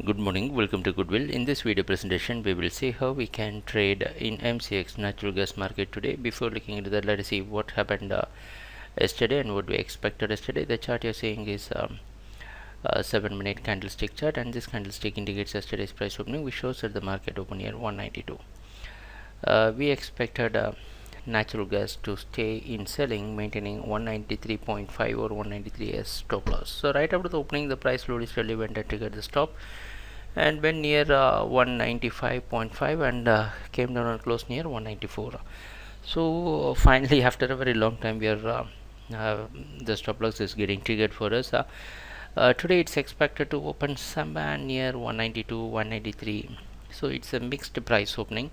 Good morning, welcome to Goodwill. In this video presentation, we will see how we can trade in MCX natural gas market today. Before looking into that, let us see what happened yesterday and what we expected yesterday. The chart you're seeing is a 7-minute candlestick chart, and this candlestick indicates yesterday's price opening, which shows that the market opened here 192. We expected natural gas to stay in selling, maintaining 193.5 or 193 as stop loss. So right after the opening, the price slowly steadily went and triggered the stop and went near 195.5 and came down and closed near 194. So finally, after a very long time, we are the stop loss is getting triggered for us. Today it's expected to open somewhere near 192, 193. So it's a mixed price opening.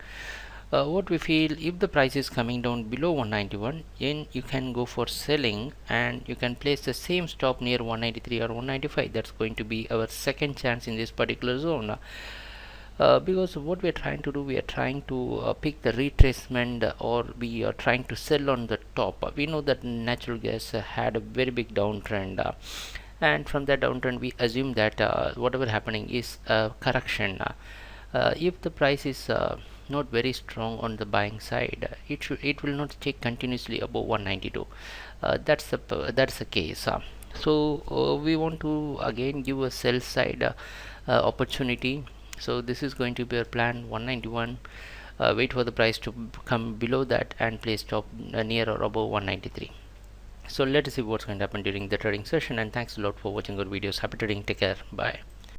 What we feel, if the price is coming down below 191, then you can go for selling and you can place the same stop near 193 or 195. That's going to be our second chance in this particular zone. Because what we are trying to do, we are trying to pick the retracement, or we are trying to sell on the top. We know that natural gas had a very big downtrend, and from that downtrend we assume that whatever happening is a correction. If the price is not very strong on the buying side, it will not stay continuously above 192. That's the case. So we want to again give a sell side opportunity. So this is going to be our plan: 191. Wait for the price to come below that and place stop near or above 193. So let us see what's going to happen during the trading session, and thanks a lot for watching our videos. Happy trading. Take care. Bye.